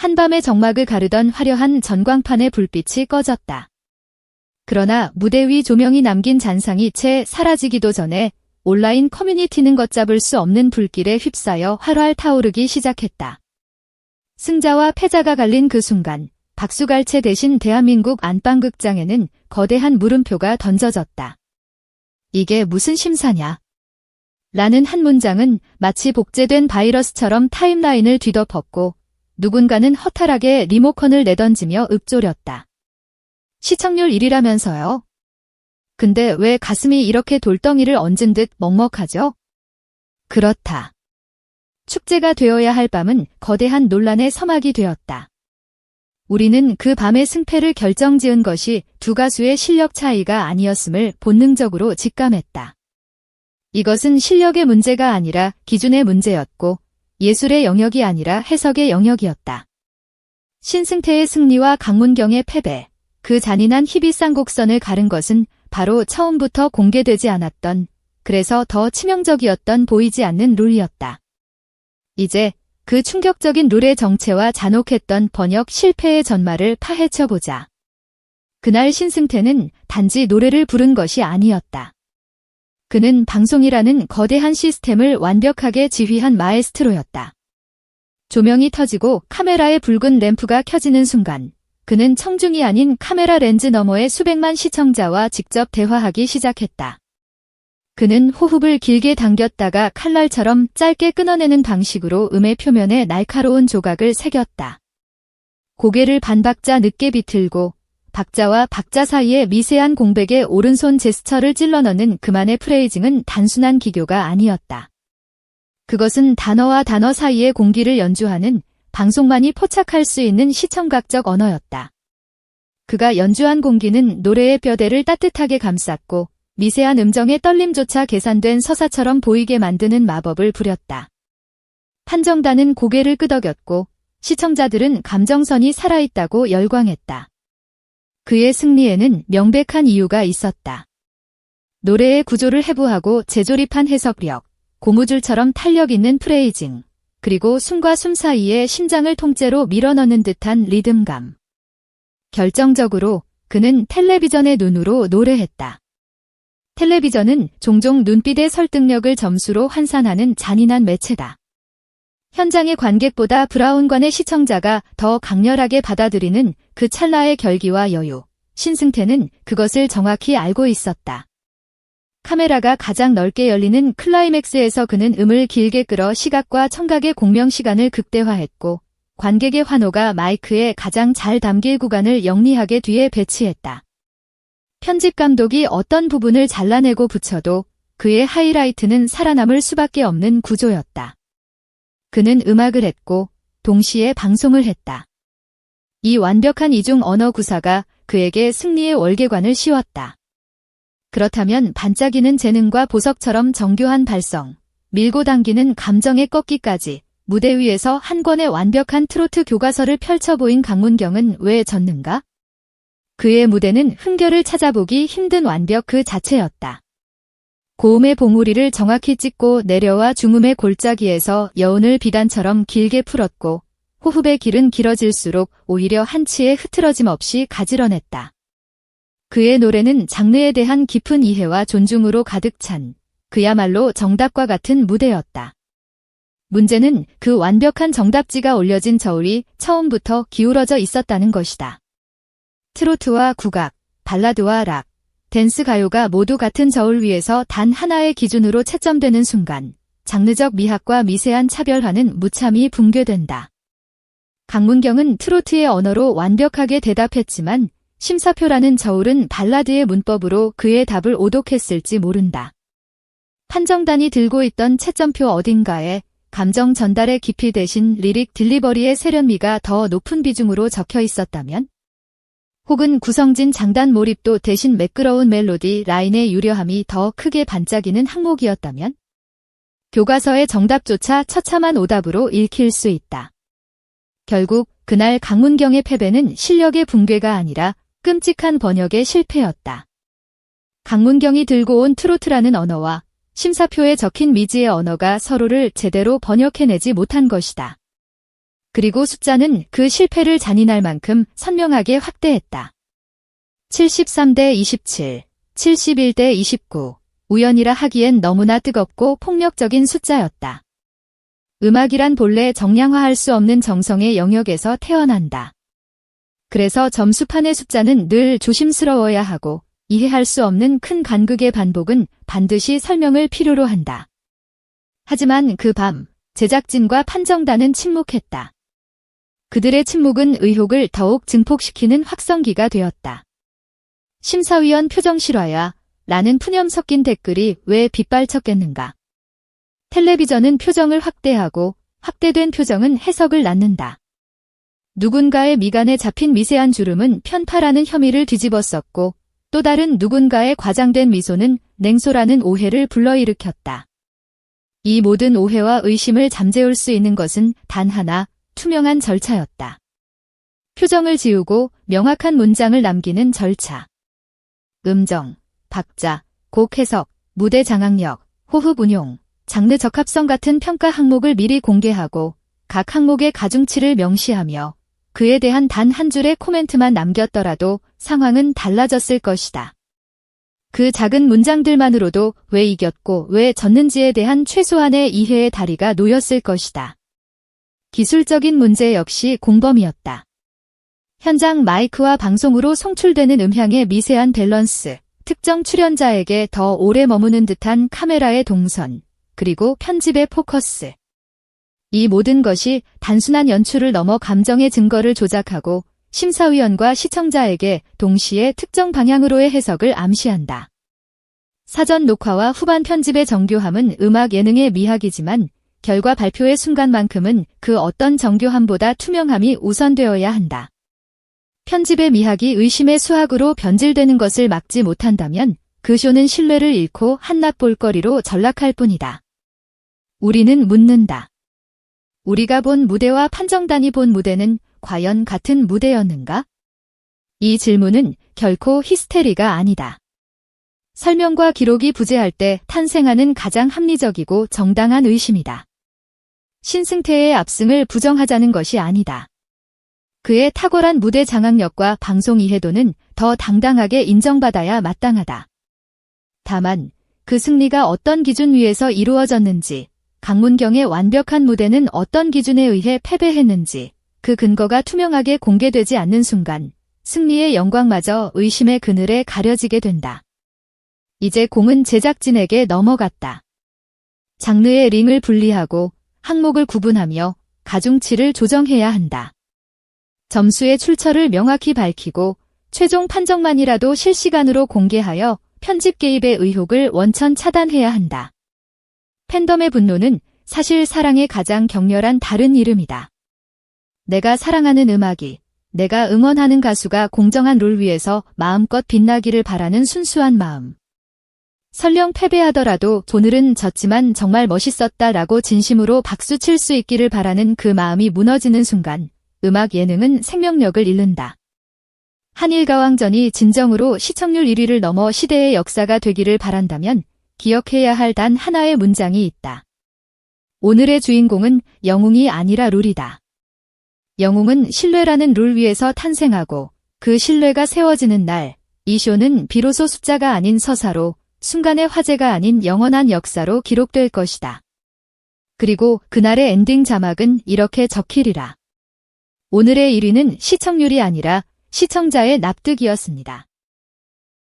한밤의 정막을 가르던 화려한 전광판의 불빛이 꺼졌다. 그러나 무대 위 조명이 남긴 잔상이 채 사라지기도 전에 온라인 커뮤니티는 걷잡을 수 없는 불길에 휩싸여 활활 타오르기 시작했다. 승자와 패자가 갈린 그 순간 박수갈채 대신 대한민국 안방극장에는 거대한 물음표가 던져졌다. 이게 무슨 심사냐? 라는 한 문장은 마치 복제된 바이러스처럼 타임라인을 뒤덮었고 누군가는 허탈하게 리모컨을 내던지며 읊조렸다. 시청률 1위라면서요? 근데 왜 가슴이 이렇게 돌덩이를 얹은 듯 먹먹하죠? 그렇다. 축제가 되어야 할 밤은 거대한 논란의 서막이 되었다. 우리는 그 밤의 승패를 결정지은 것이 두 가수의 실력 차이가 아니었음을 본능적으로 직감했다. 이것은 실력의 문제가 아니라 기준의 문제였고 예술의 영역이 아니라 해석의 영역이었다. 신승태의 승리와 강문경의 패배, 그 잔인한 희비쌍곡선을 가른 것은 바로 처음부터 공개되지 않았던, 그래서 더 치명적이었던 보이지 않는 룰이었다. 이제 그 충격적인 룰의 정체와 잔혹했던 번역 실패의 전말을 파헤쳐보자. 그날 신승태는 단지 노래를 부른 것이 아니었다. 그는 방송이라는 거대한 시스템을 완벽하게 지휘한 마에스트로였다. 조명이 터지고 카메라의 붉은 램프가 켜지는 순간 그는 청중이 아닌 카메라 렌즈 너머의 수백만 시청자와 직접 대화하기 시작했다. 그는 호흡을 길게 당겼다가 칼날처럼 짧게 끊어내는 방식으로 음의 표면에 날카로운 조각을 새겼다. 고개를 반박자 늦게 비틀고 박자와 박자 사이의 미세한 공백에 오른손 제스처를 찔러 넣는 그만의 프레이징은 단순한 기교가 아니었다. 그것은 단어와 단어 사이의 공기를 연주하는 방송만이 포착할 수 있는 시청각적 언어였다. 그가 연주한 공기는 노래의 뼈대를 따뜻하게 감쌌고 미세한 음정의 떨림조차 계산된 서사처럼 보이게 만드는 마법을 부렸다. 판정단은 고개를 끄덕였고 시청자들은 감정선이 살아있다고 열광했다. 그의 승리에는 명백한 이유가 있었다. 노래의 구조를 해부하고 재조립한 해석력, 고무줄처럼 탄력 있는 프레이징, 그리고 숨과 숨 사이에 심장을 통째로 밀어넣는 듯한 리듬감. 결정적으로 그는 텔레비전의 눈으로 노래했다. 텔레비전은 종종 눈빛의 설득력을 점수로 환산하는 잔인한 매체다. 현장의 관객보다 브라운관의 시청자가 더 강렬하게 받아들이는 그 찰나의 결기와 여유. 신승태는 그것을 정확히 알고 있었다. 카메라가 가장 넓게 열리는 클라이맥스에서 그는 음을 길게 끌어 시각과 청각의 공명 시간을 극대화했고 관객의 환호가 마이크에 가장 잘 담길 구간을 영리하게 뒤에 배치했다. 편집 감독이 어떤 부분을 잘라내고 붙여도 그의 하이라이트는 살아남을 수밖에 없는 구조였다. 그는 음악을 했고 동시에 방송을 했다. 이 완벽한 이중 언어 구사가 그에게 승리의 월계관을 씌웠다. 그렇다면 반짝이는 재능과 보석처럼 정교한 발성, 밀고 당기는 감정의 꺾기까지 무대 위에서 한 권의 완벽한 트로트 교과서를 펼쳐 보인 강문경은 왜 졌는가? 그의 무대는 흥겨를 찾아보기 힘든 완벽 그 자체였다. 고음의 봉우리를 정확히 찍고 내려와 중음의 골짜기에서 여운을 비단처럼 길게 풀었고 호흡의 길은 길어질수록 오히려 한치의 흐트러짐 없이 가지런했다. 그의 노래는 장르에 대한 깊은 이해와 존중으로 가득 찬 그야말로 정답과 같은 무대였다. 문제는 그 완벽한 정답지가 올려진 저울이 처음부터 기울어져 있었다는 것이다. 트로트와 국악, 발라드와 락, 댄스 가요가 모두 같은 저울 위에서 단 하나의 기준으로 채점되는 순간 장르적 미학과 미세한 차별화는 무참히 붕괴된다. 강문경은 트로트의 언어로 완벽하게 대답했지만 심사표라는 저울은 발라드의 문법으로 그의 답을 오독했을지 모른다. 판정단이 들고 있던 채점표 어딘가에 감정 전달의 깊이 대신 리릭 딜리버리의 세련미가 더 높은 비중으로 적혀 있었다면? 혹은 구성진 장단 몰입도 대신 매끄러운 멜로디 라인의 유려함이 더 크게 반짝이는 항목이었다면? 교과서의 정답조차 처참한 오답으로 읽힐 수 있다. 결국 그날 강문경의 패배는 실력의 붕괴가 아니라 끔찍한 번역의 실패였다. 강문경이 들고 온 트로트라는 언어와 심사표에 적힌 미지의 언어가 서로를 제대로 번역해내지 못한 것이다. 그리고 숫자는 그 실패를 잔인할 만큼 선명하게 확대했다. 73대 27, 71대 29. 우연이라 하기엔 너무나 뜨겁고 폭력적인 숫자였다. 음악이란 본래 정량화할 수 없는 정성의 영역에서 태어난다. 그래서 점수판의 숫자는 늘 조심스러워야 하고 이해할 수 없는 큰 간극의 반복은 반드시 설명을 필요로 한다. 하지만 그 밤, 제작진과 판정단은 침묵했다. 그들의 침묵은 의혹을 더욱 증폭시키는 확성기가 되었다. 심사위원 표정 실화야 라는 푸념 섞인 댓글이 왜 빗발쳤겠는가. 텔레비전은 표정을 확대하고 확대된 표정은 해석을 낳는다. 누군가의 미간에 잡힌 미세한 주름은 편파라는 혐의를 뒤집었었고 또 다른 누군가의 과장된 미소는 냉소라는 오해를 불러일으켰다. 이 모든 오해와 의심을 잠재울 수 있는 것은 단 하나, 투명한 절차였다. 표정을 지우고 명확한 문장을 남기는 절차. 음정, 박자, 곡 해석, 무대 장악력, 호흡 운용, 장르 적합성 같은 평가 항목을 미리 공개하고 각 항목의 가중치를 명시하며 그에 대한 단 한 줄의 코멘트만 남겼더라도 상황은 달라졌을 것이다. 그 작은 문장들만으로도 왜 이겼고 왜 졌는지에 대한 최소한의 이해의 다리가 놓였을 것이다. 기술적인 문제 역시 공범이었다. 현장 마이크와 방송으로 송출되는 음향의 미세한 밸런스, 특정 출연자에게 더 오래 머무는 듯한 카메라의 동선, 그리고 편집의 포커스. 이 모든 것이 단순한 연출을 넘어 감정의 증거를 조작하고 심사위원과 시청자에게 동시에 특정 방향으로의 해석을 암시한다. 사전 녹화와 후반 편집의 정교함은 음악 예능의 미학이지만 결과 발표의 순간만큼은 그 어떤 정교함보다 투명함이 우선되어야 한다. 편집의 미학이 의심의 수학으로 변질되는 것을 막지 못한다면 그 쇼는 신뢰를 잃고 한낱 볼거리로 전락할 뿐이다. 우리는 묻는다. 우리가 본 무대와 판정단이 본 무대는 과연 같은 무대였는가? 이 질문은 결코 히스테리가 아니다. 설명과 기록이 부재할 때 탄생하는 가장 합리적이고 정당한 의심이다. 신승태의 압승을 부정하자는 것이 아니다. 그의 탁월한 무대 장악력과 방송 이해도는 더 당당하게 인정받아야 마땅하다. 다만 그 승리가 어떤 기준 위에서 이루어졌는지, 강문경의 완벽한 무대는 어떤 기준에 의해 패배했는지 그 근거가 투명하게 공개되지 않는 순간 승리의 영광마저 의심의 그늘에 가려지게 된다. 이제 공은 제작진에게 넘어갔다. 장르의 링을 분리하고 항목을 구분하며 가중치를 조정해야 한다. 점수의 출처를 명확히 밝히고 최종 판정만이라도 실시간으로 공개하여 편집 개입의 의혹을 원천 차단해야 한다. 팬덤의 분노는 사실 사랑의 가장 격렬한 다른 이름이다. 내가 사랑하는 음악이, 내가 응원하는 가수가 공정한 룰 위에서 마음껏 빛나기를 바라는 순수한 마음. 설령 패배하더라도 오늘은 졌지만 정말 멋있었다라고 진심으로 박수 칠 수 있기를 바라는 그 마음이 무너지는 순간 음악 예능은 생명력을 잃는다. 한일가왕전이 진정으로 시청률 1위를 넘어 시대의 역사가 되기를 바란다면 기억해야 할 단 하나의 문장이 있다. 오늘의 주인공은 영웅이 아니라 룰이다. 영웅은 신뢰라는 룰 위에서 탄생하고 그 신뢰가 세워지는 날, 이 쇼는 비로소 숫자가 아닌 서사로, 순간의 화제가 아닌 영원한 역사로 기록될 것이다. 그리고 그날의 엔딩 자막은 이렇게 적히리라. 오늘의 1위는 시청률이 아니라 시청자의 납득이었습니다.